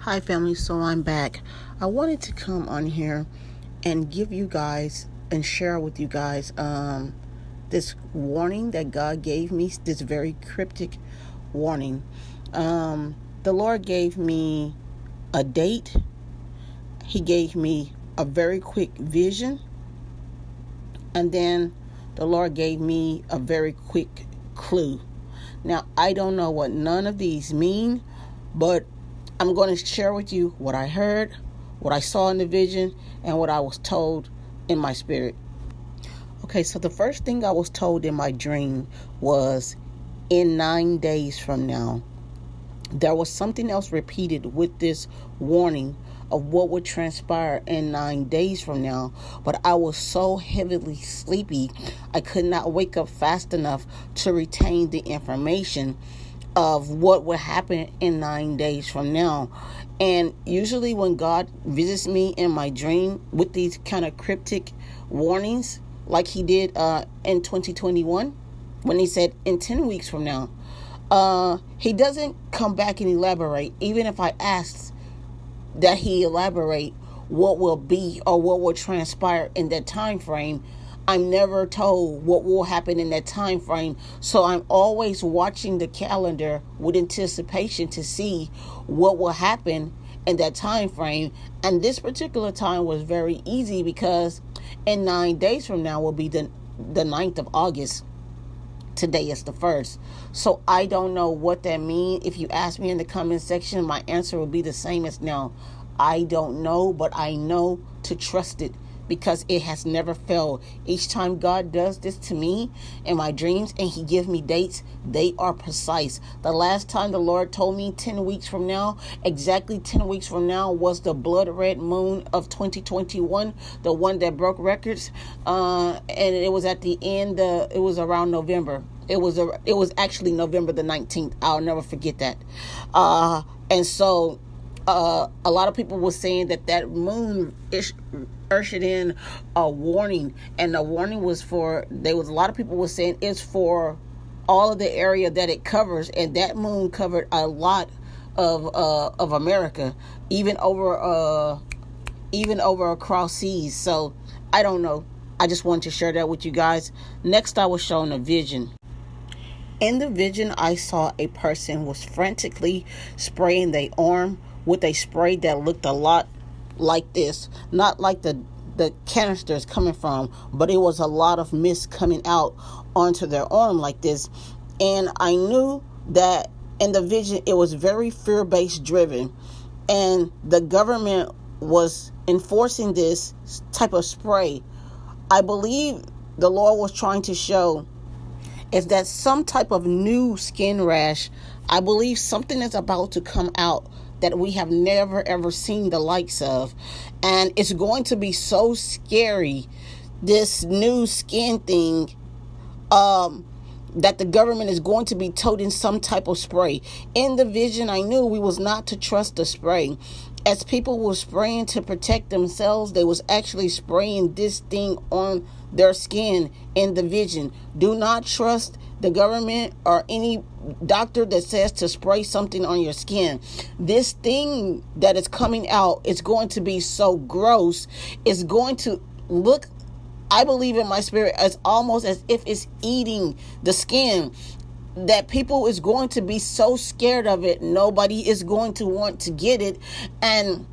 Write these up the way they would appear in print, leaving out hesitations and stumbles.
Hi family, so I'm back. I wanted to come on here and give you guys and share with you guys this warning that God gave me, this very cryptic warning. The Lord gave me a date. He gave me a very quick vision, and then the Lord gave me a very quick clue. Now, I don't know what none of these mean, but I'm going to share with you what I heard, what I saw in the vision, and what I was told in my spirit. Okay, so the first thing I was told in my dream was in 9 days from now. There was something else repeated with this warning of what would transpire in 9 days from now, but I was so heavily sleepy, I could not wake up fast enough to retain the information of what would happen in 9 days from now. And usually when God visits me in my dream with these kind of cryptic warnings, like he did in 2021, when he said in 10 weeks from now, he doesn't come back and elaborate. Even if I asked that he elaborate what will be or what will transpire in that time frame, I'm never told what will happen in that time frame. So I'm always watching the calendar with anticipation to see what will happen in that time frame. And this particular time was very easy because in 9 days from now will be the 9th of August. Today is the 1st. So I don't know what that means. If you ask me in the comment section, my answer will be the same as now. I don't know, but I know to trust it because it has never failed. Each time God does this to me in my dreams and he gives me dates, they are precise. The last time the Lord told me 10 weeks from now, exactly 10 weeks from now, was the blood red moon of 2021, the one that broke records. And it was at the end, it was around November. It was actually November the 19th. I'll never forget that. And so a lot of people were saying that moon ushered in a warning, and the warning was a lot of people were saying it's for all of the area that it covers, and that moon covered a lot of America, even over across seas. So I don't know. I just wanted to share that with you guys. Next, I was shown a vision. In the vision, I saw a person was frantically spraying their arm with a spray that looked a lot like this. Not like the canisters coming from, but it was a lot of mist coming out onto their arm like this. And I knew that in the vision, it was very fear-based driven. And the government was enforcing this type of spray. I believe the Lord was trying to show is that some type of new skin rash. I believe something is about to come out that we have never ever seen the likes of, and it's going to be so scary, this new skin thing, that the government is going to be toting some type of spray. In the vision, I knew we was not to trust the spray. As people were spraying to protect themselves, they was actually spraying this thing on their skin in the vision. Do not trust the government or any doctor that says to spray something on your skin. This thing that is coming out is going to be so gross. It's going to look, I believe in my spirit, as almost as if it's eating the skin, that people is going to be so scared of it. Nobody is going to want to get it. And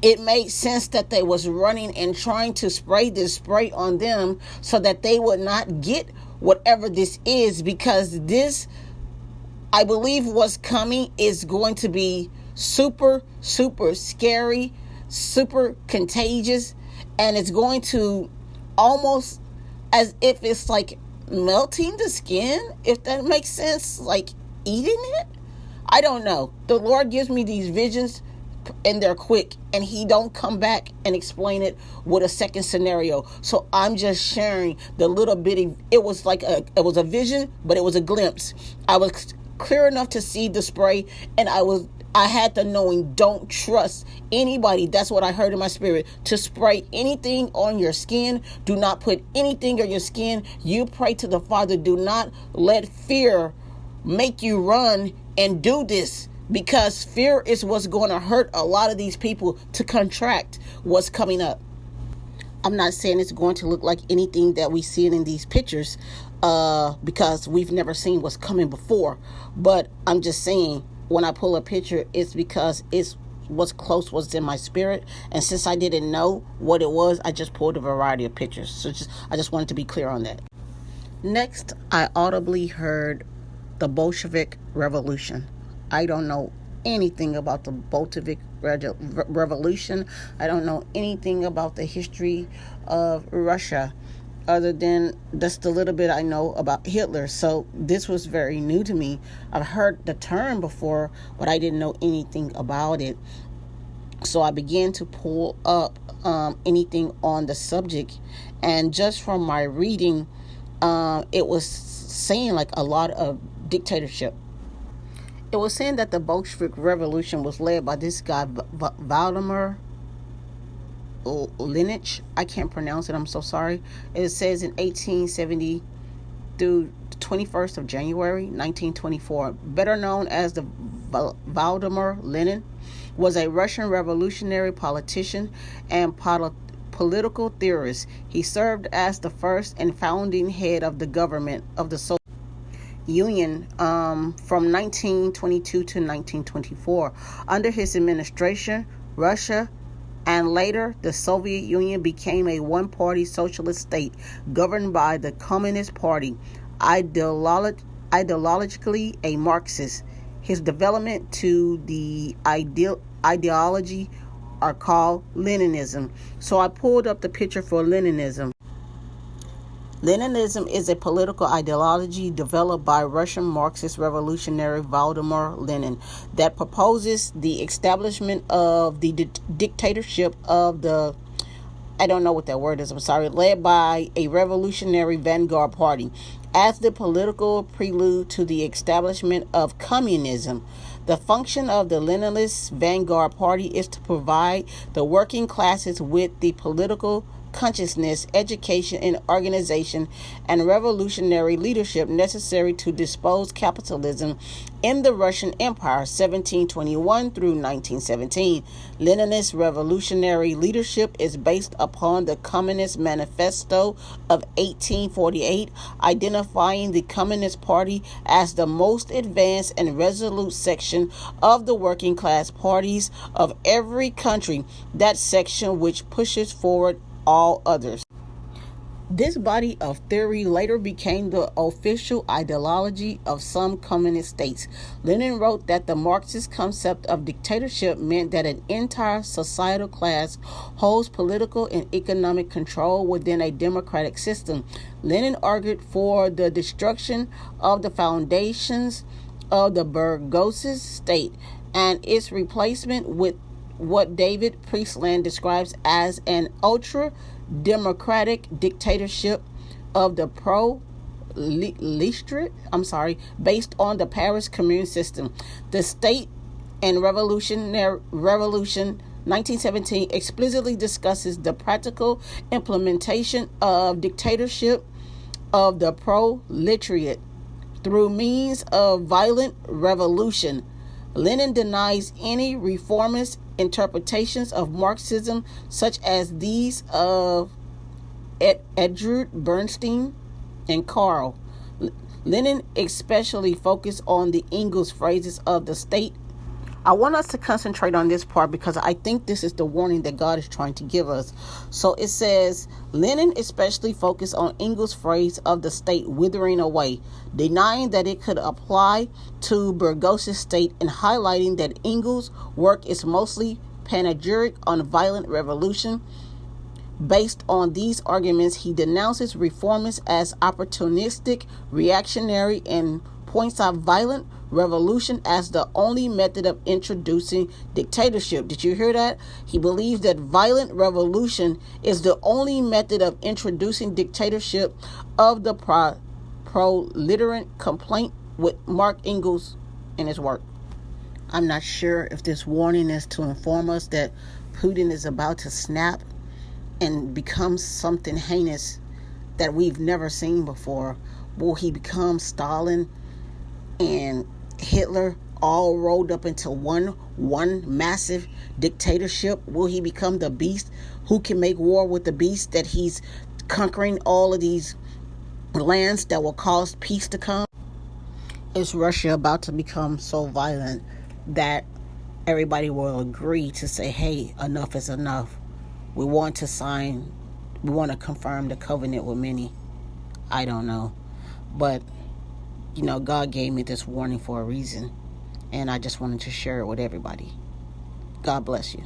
it made sense that they was running and trying to spray this spray on them so that they would not get whatever this is, because this, I believe what's coming is going to be super, super scary, super contagious, and it's going to almost as if it's like melting the skin, if that makes sense, like eating it. I don't know. The Lord gives me these visions and they're quick, and he don't come back and explain it with a second scenario. So I'm just sharing the little bitty. It was a vision, but it was a glimpse. I was clear enough to see the spray, and I had the knowing, don't trust anybody. That's what I heard in my spirit, to spray anything on your skin. Do not put anything on your skin. You pray to the Father. Do not let fear make you run and do this. because fear is what's going to hurt a lot of these people to contract what's coming up. I'm not saying it's going to look like anything that we see in these pictures, because we've never seen what's coming before. But I'm just saying, when I pull a picture, it's because it's what's in my spirit. And since I didn't know what it was, I just pulled a variety of pictures. So I just wanted to be clear on that. Next, I audibly heard the Bolshevik Revolution. I don't know anything about the Bolshevik Revolution. I don't know anything about the history of Russia, other than just a little bit I know about Hitler. So this was very new to me. I've heard the term before, but I didn't know anything about it. So I began to pull up anything on the subject, and just from my reading, it was saying like a lot of dictatorship. It was saying that the Bolshevik Revolution was led by this guy, Vladimir Lenin. I can't pronounce it, I'm so sorry. It says in 1870 through the 21st of January 1924, better known as the Vladimir Lenin, was a Russian revolutionary politician and political theorist. He served as the first and founding head of the government of the Soviet Union from 1922 to 1924. Under his administration, Russia and later the Soviet Union became a one-party socialist state governed by the Communist Party, ideologically a Marxist. His development to the ideology are called Leninism. So I pulled up the picture for Leninism. Leninism is a political ideology developed by Russian Marxist revolutionary Vladimir Lenin that proposes the establishment of the dictatorship of the, I don't know what that word is, I'm sorry, led by a revolutionary vanguard party as the political prelude to the establishment of communism. The function of the Leninist vanguard party is to provide the working classes with the political consciousness, education, and organization and revolutionary leadership necessary to dispose capitalism in the Russian Empire, 1721 through 1917. Leninist revolutionary leadership is based upon the Communist Manifesto of 1848, identifying the Communist Party as the most advanced and resolute section of the working class parties of every country, that section which pushes forward all others. This body of theory later became the official ideology of some communist states. Lenin wrote that the Marxist concept of dictatorship meant that an entire societal class holds political and economic control within a democratic system. Lenin argued for the destruction of the foundations of the bourgeois state and its replacement with what David Priestland describes as an ultra-democratic dictatorship of the proletariat, based on the Paris Commune system. The State and Revolution 1917 explicitly discusses the practical implementation of dictatorship of the proletariat through means of violent revolution. Lenin denies any reformist interpretations of Marxism, such as these of Edward Bernstein and Karl. Lenin especially focused on the Engels phrases of the state. I want us to concentrate on this part because I think this is the warning that God is trying to give us. So it says, Lenin especially focused on Engels' phrase of the state withering away, denying that it could apply to bourgeois state and highlighting that Engels' work is mostly panegyric on violent revolution. Based on these arguments, he denounces reformists as opportunistic, reactionary, and points out violent revolution as the only method of introducing dictatorship. Did you hear that? He believes that violent revolution is the only method of introducing dictatorship of the proletariat, complaint with Mark Engels in his work. I'm not sure if this warning is to inform us that Putin is about to snap and become something heinous that we've never seen before. Will he become Stalin and Hitler all rolled up into one massive dictatorship? Will he become the beast who can make war with the beast, that he's conquering all of these lands that will cause peace to come? Is Russia about to become so violent that everybody will agree to say, hey, enough is enough? We want to confirm the covenant with many. I don't know. But, God gave me this warning for a reason. And I just wanted to share it with everybody. God bless you.